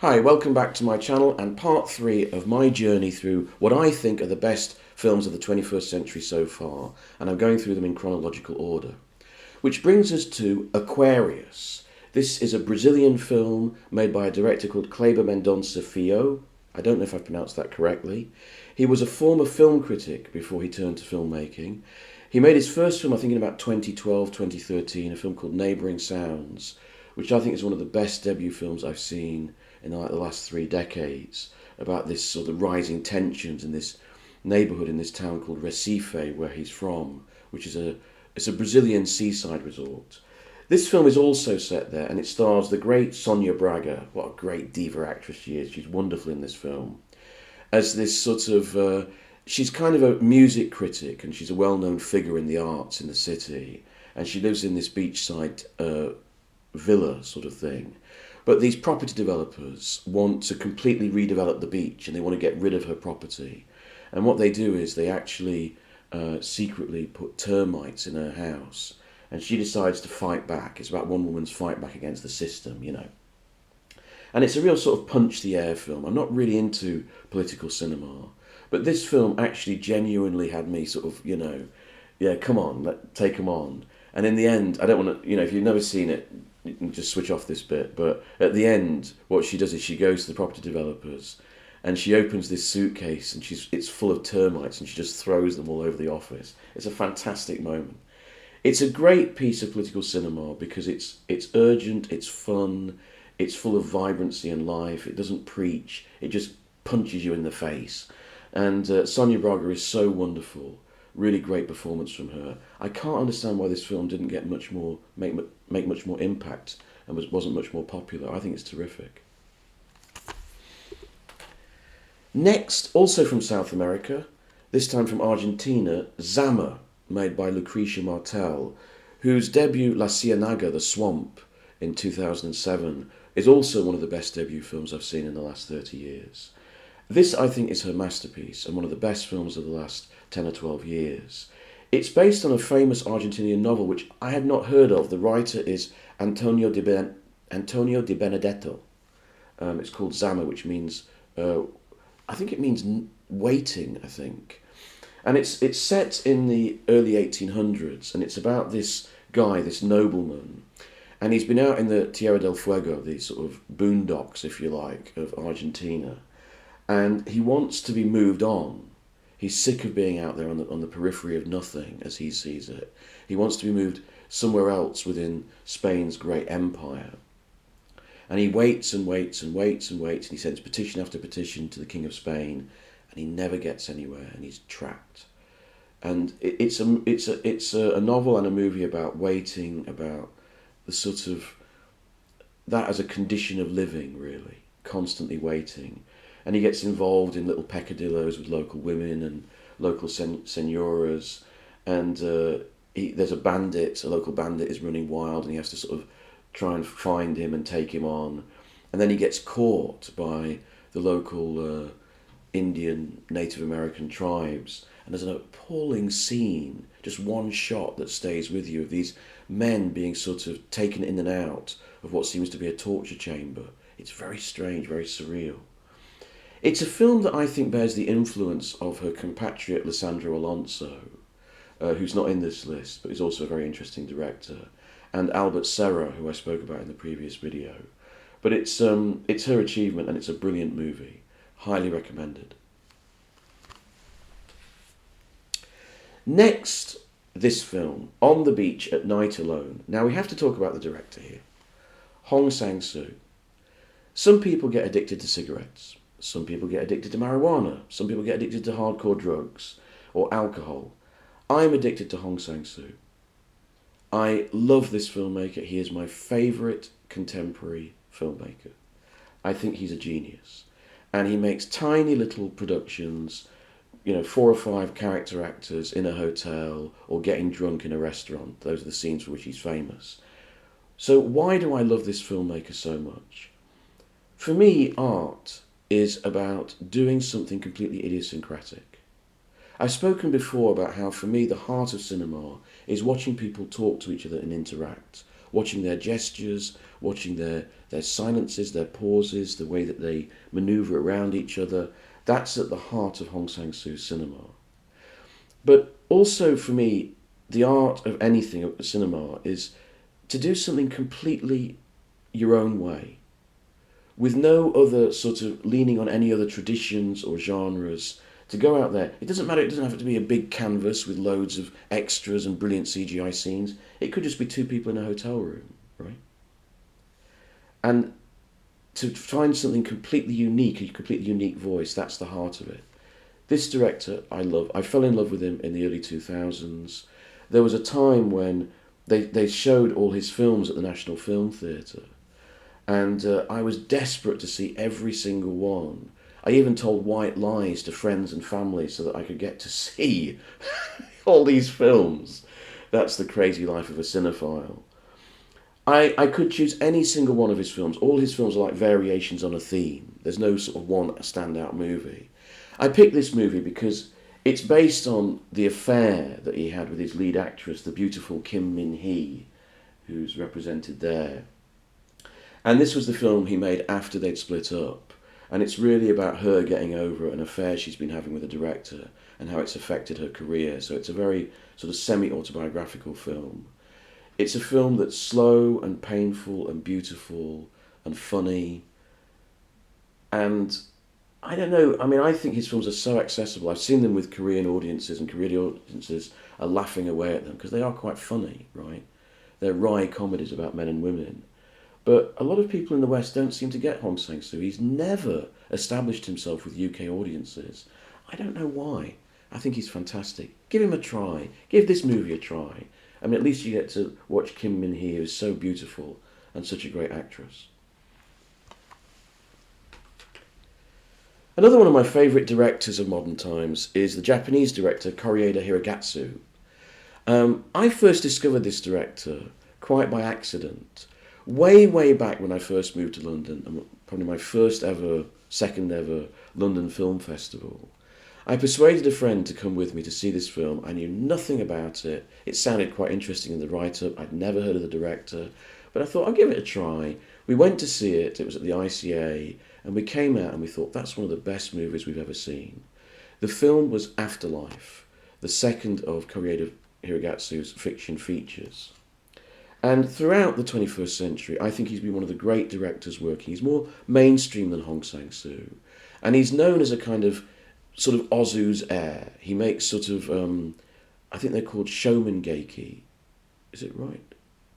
Hi, welcome back to my channel and part 3 of my journey through what I think are the best films of the 21st century so far, and I'm going through them in chronological order. Which brings us to Aquarius. This is a Brazilian film made by a director called Kleber Mendonça Filho. I don't know if I've pronounced that correctly. He was a former film critic before he turned to filmmaking. He made his first film, I think, in about 2012, 2013, a film called Neighbouring Sounds, which I think is one of the best debut films I've seen in the last 3 decades, about this sort of rising tensions in this neighbourhood in this town called Recife, where he's from, which is it's a Brazilian seaside resort. This film is also set there, and it stars the great Sonia Braga. What a great diva actress she is. She's wonderful in this film. As this sort of, she's kind of a music critic, and she's a well-known figure in the arts in the city. And she lives in this beachside villa sort of thing. But these property developers want to completely redevelop the beach, and they want to get rid of her property. And what they do is they actually secretly put termites in her house, and she decides to fight back. It's about one woman's fight back against the system, you know. And it's a real sort of punch the air film. I'm not really into political cinema, but this film actually genuinely had me sort of, you know, yeah, come on, take them on. And in the end, I don't want to, you know, if you've never seen it, you can just switch off this bit. But at the end, what she does is she goes to the property developers and she opens this suitcase and it's full of termites and she just throws them all over the office. It's a fantastic moment. It's a great piece of political cinema because it's urgent, it's fun, it's full of vibrancy and life. It doesn't preach, it just punches you in the face. And Sonia Braga is so wonderful. Really great performance from her. I can't understand why this film didn't get much more make much more impact and wasn't much more popular. I think it's terrific. Next, also from South America, this time from Argentina, Zama, made by Lucrecia Martel, whose debut La Ciénaga, The Swamp, in 2007, is also one of the best debut films I've seen in the last 30 years. This, I think, is her masterpiece and one of the best films of the last 10 or 12 years. It's based on a famous Argentinian novel which I had not heard of. The writer is Antonio Di Benedetto. It's called Zama, which means, I think it means waiting, I think. And it's set in the early 1800s, and it's about this guy, this nobleman, and he's been out in the Tierra del Fuego, the sort of boondocks, if you like, of Argentina, and he wants to be moved on. He's sick of being out there on the periphery of nothing, as he sees it. He wants to be moved somewhere else within Spain's great empire. And he waits and waits and waits and waits, and he sends petition after petition to the King of Spain, and he never gets anywhere, and he's trapped. And it's a novel and a movie about waiting, about the sort of that as a condition of living, really, constantly waiting. And he gets involved in little peccadillos with local women and local senoras. And there's a bandit, a local bandit is running wild, and he has to sort of try and find him and take him on. And then he gets caught by the local Indian Native American tribes. And there's an appalling scene, just one shot that stays with you, of these men being sort of taken in and out of what seems to be a torture chamber. It's very strange, very surreal. It's a film that I think bears the influence of her compatriot Lisandro Alonso, who's not in this list, but is also a very interesting director, and Albert Serra, who I spoke about in the previous video. But it's her achievement, and it's a brilliant movie. Highly recommended. Next, this film, On the Beach at Night Alone. Now we have to talk about the director here, Hong Sang-soo. Some people get addicted to cigarettes. Some people get addicted to marijuana. Some people get addicted to hardcore drugs or alcohol. I'm addicted to Hong Sang-soo. I love this filmmaker. He is my favourite contemporary filmmaker. I think he's a genius. And he makes tiny little productions, you know, 4 or 5 character actors in a hotel or getting drunk in a restaurant. Those are the scenes for which he's famous. So why do I love this filmmaker so much? For me, art is about doing something completely idiosyncratic. I've spoken before about how, for me, the heart of cinema is watching people talk to each other and interact, watching their gestures, watching their silences, their pauses, the way that they maneuver around each other. That's at the heart of Hong Sang-soo's cinema. But also for me, the art of anything at the cinema is to do something completely your own way, with no other sort of leaning on any other traditions or genres. To go out there, it doesn't matter, it doesn't have to be a big canvas with loads of extras and brilliant CGI scenes. It could just be two people in a hotel room, right? And to find something completely unique, a completely unique voice, that's the heart of it. This director I love. I fell in love with him in the early 2000s. There was a time when they showed all his films at the National Film Theatre, and I was desperate to see every single one. I even told white lies to friends and family so that I could get to see all these films. That's the crazy life of a cinephile. I could choose any single one of his films. All his films are like variations on a theme. There's no sort of one standout movie. I picked this movie because it's based on the affair that he had with his lead actress, the beautiful Kim Min-hee, who's represented there. And this was the film he made after they'd split up. And it's really about her getting over an affair she's been having with a director and how it's affected her career. So it's a very sort of semi-autobiographical film. It's a film that's slow and painful and beautiful and funny. And I don't know, I mean, I think his films are so accessible. I've seen them with Korean audiences, and Korean audiences are laughing away at them because they are quite funny, right? They're wry comedies about men and women. But a lot of people in the West don't seem to get Hong Sang-soo. He's never established himself with UK audiences. I don't know why. I think he's fantastic. Give him a try. Give this movie a try. I mean, at least you get to watch Kim Min-hee, who is so beautiful and such a great actress. Another one of my favourite directors of modern times is the Japanese director Koreeda Hirogatsu. I first discovered this director quite by accident. Way back when I first moved to London, probably my second ever London Film Festival. I persuaded a friend to come with me to see this film. I knew nothing about it. It sounded quite interesting in the write-up. I'd never heard of the director, but I thought I'll give it a try. We went to see it. It was at the ICA, and we came out and we thought that's one of the best movies we've ever seen. The film was Afterlife, the second of Koreeda Hirogatsu's fiction features. And throughout the 21st century, I think he's been one of the great directors working. He's more mainstream than Hong Sang-soo. And he's known as a kind of sort of Ozu's heir. He makes sort of, I think they're called shomengeki. Is it right?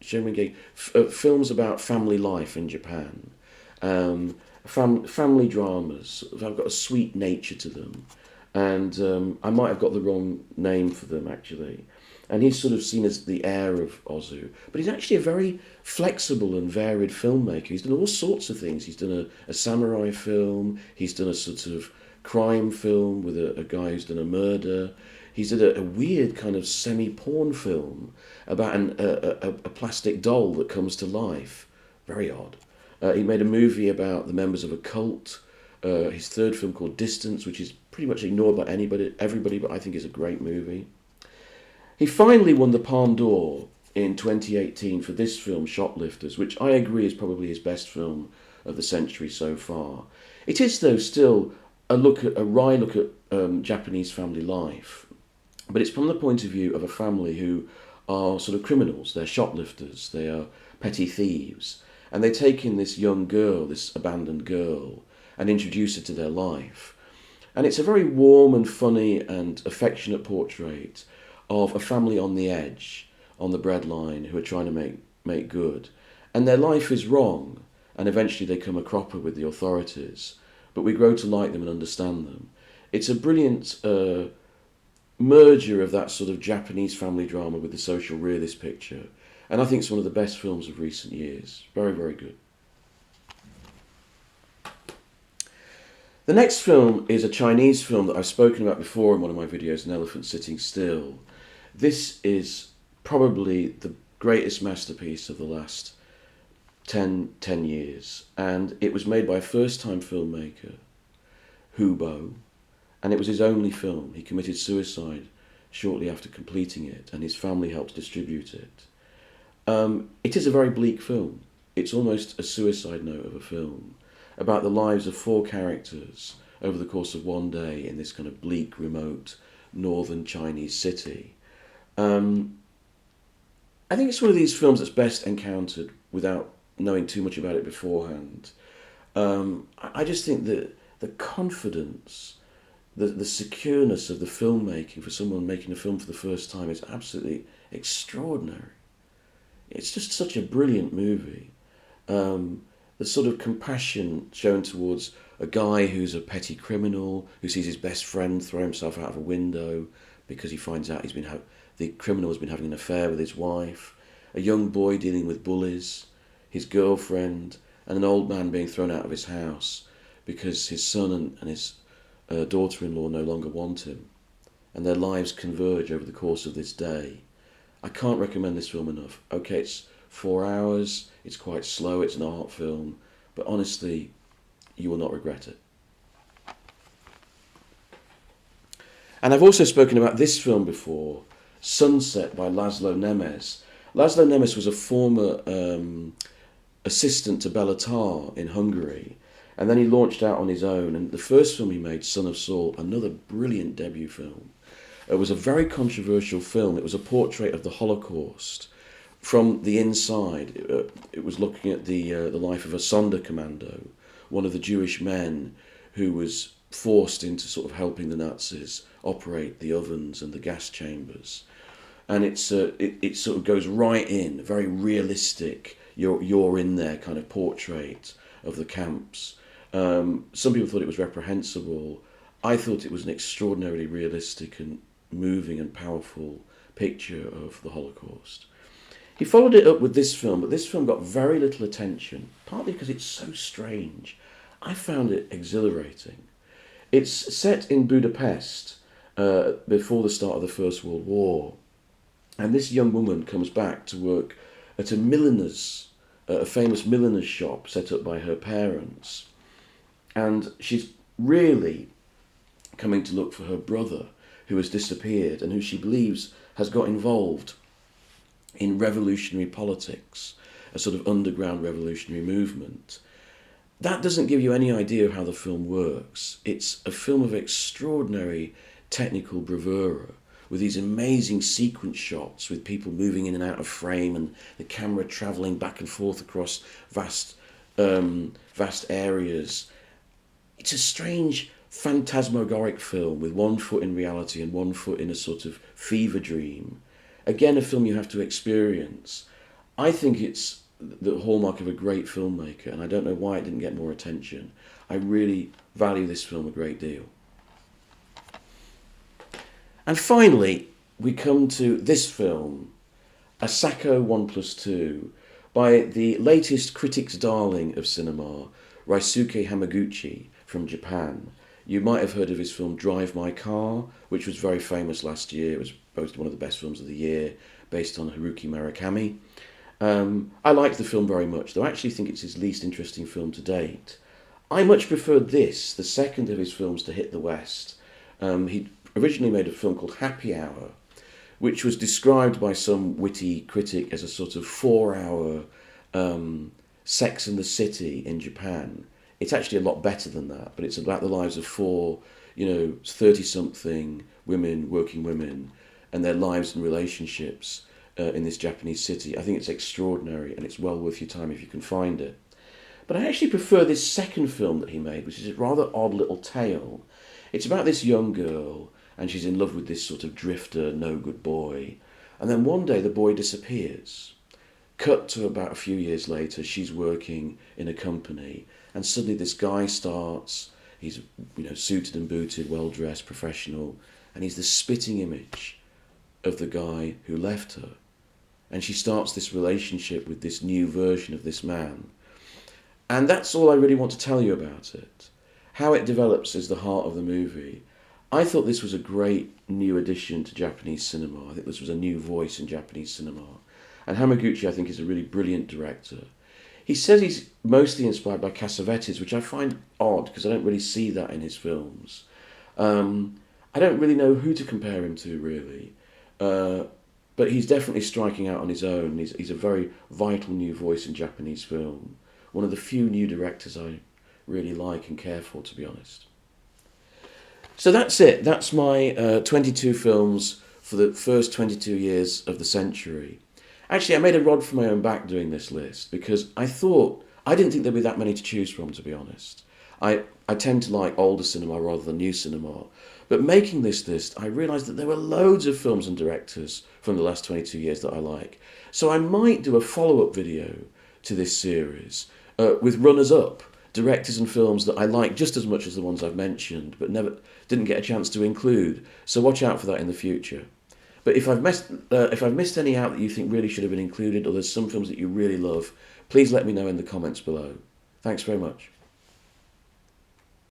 Shomengeki. Films about family life in Japan. Family dramas. I've got a sweet nature to them. And I might have got the wrong name for them, actually. And he's sort of seen as the heir of Ozu. But he's actually a very flexible and varied filmmaker. He's done all sorts of things. He's done a samurai film. He's done a sort of crime film with a guy who's done a murder. He's done a weird kind of semi-porn film about a plastic doll that comes to life. Very odd. He made a movie about the members of a cult. His third film called Distance, which is pretty much ignored by everybody, but I think is a great movie. He finally won the Palme d'Or in 2018 for this film, Shoplifters, which I agree is probably his best film of the century so far. It is, though, still a wry look at Japanese family life, but it's from the point of view of a family who are sort of criminals. They're shoplifters, they are petty thieves, and they take in this young girl, this abandoned girl, and introduce her to their life. And it's a very warm and funny and affectionate portrait of a family on the edge, on the breadline, who are trying to make good. And their life is wrong, and eventually they come a cropper with the authorities, but we grow to like them and understand them. It's a brilliant merger of that sort of Japanese family drama with the social realist picture, and I think it's one of the best films of recent years. Very, very good. The next film is a Chinese film that I've spoken about before in one of my videos, An Elephant Sitting Still. This is probably the greatest masterpiece of the last 10 years. And it was made by a first-time filmmaker, Hu Bo, and it was his only film. He committed suicide shortly after completing it, and his family helped distribute it. It is a very bleak film. It's almost a suicide note of a film about the lives of four characters over the course of one day in this kind of bleak, remote, northern Chinese city. Um, I think it's one of these films that's best encountered without knowing too much about it beforehand. I just think that the confidence, the secureness of the filmmaking for someone making a film for the first time is absolutely extraordinary. It's just such a brilliant movie. The sort of compassion shown towards a guy who's a petty criminal who sees his best friend throw himself out of a window because he finds out the criminal has been having an affair with his wife, a young boy dealing with bullies, his girlfriend, and an old man being thrown out of his house because his son and his daughter-in-law no longer want him, and their lives converge over the course of this day. I can't recommend this film enough. Okay, it's 4 hours, it's quite slow, it's an art film, but honestly, you will not regret it. And I've also spoken about this film before, Sunset by Laszlo Nemes. Laszlo Nemes was a former assistant to Béla Tarr in Hungary, and then he launched out on his own, and the first film he made, Son of Saul, another brilliant debut film. It was a very controversial film. It was a portrait of the Holocaust from the inside. It was looking at the life of a Sonderkommando, one of the Jewish men who was forced into sort of helping the Nazis operate the ovens and the gas chambers. And it sort of goes right in, very realistic, you're in there kind of portrait of the camps. Some people thought it was reprehensible. I thought it was an extraordinarily realistic and moving and powerful picture of the Holocaust. He followed it up with this film, but this film got very little attention, partly because it's so strange. I found it exhilarating. It's set in Budapest before the start of the First World War, and this young woman comes back to work at a famous milliner's shop set up by her parents, and she's really coming to look for her brother, who has disappeared and who she believes has got involved in revolutionary politics, a sort of underground revolutionary movement. That doesn't give you any idea of how the film works. It's a film of extraordinary technical bravura, with these amazing sequence shots with people moving in and out of frame and the camera travelling back and forth across vast areas. It's a strange phantasmagoric film with one foot in reality and one foot in a sort of fever dream. Again, a film you have to experience. I think it's the hallmark of a great filmmaker, and I don't know why it didn't get more attention. I really value this film a great deal. And finally, we come to this film, a Sako 1+2, by the latest critic's darling of cinema, Raisuke Hamaguchi from Japan. You might have heard of his film Drive My Car, which was very famous last year. It was voted one of the best films of the year, based on Haruki Murakami. I liked the film very much, though I actually think it's his least interesting film to date. I much preferred this, the second of his films to hit the West. He originally made a film called Happy Hour, which was described by some witty critic as a sort of 4-hour Sex and the City in Japan. It's actually a lot better than that, but it's about the lives of four, 30-something women, working women, and their lives and relationships in this Japanese city. I think it's extraordinary, and it's well worth your time if you can find it. But I actually prefer this second film that he made, which is a rather odd little tale. It's about this young girl, and she's in love with this sort of drifter, no-good boy. And then one day the boy disappears. Cut to about a few years later, she's working in a company, and suddenly this guy starts. He's suited and booted, well-dressed, professional, and he's the spitting image of the guy who left her. And she starts this relationship with this new version of this man. And that's all I really want to tell you about it. How it develops is the heart of the movie. I thought this was a great new addition to Japanese cinema. I think this was a new voice in Japanese cinema. And Hamaguchi, I think, is a really brilliant director. He says he's mostly inspired by Cassavetes, which I find odd because I don't really see that in his films. I don't really know who to compare him to, really. But he's definitely striking out on his own. He's a very vital new voice in Japanese film. One of the few new directors I really like and care for, to be honest. So that's it. That's my 22 films for the first 22 years of the century. Actually, I made a rod for my own back doing this list because I didn't think there'd be that many to choose from, to be honest. I tend to like older cinema rather than new cinema. But making this list, I realised that there were loads of films and directors from the last 22 years that I like. So I might do a follow-up video to this series with runners-up, directors and films that I like just as much as the ones I've mentioned, but never didn't get a chance to include. So watch out for that in the future. But if I've missed any out that you think really should have been included, or there's some films that you really love, please let me know in the comments below. Thanks very much.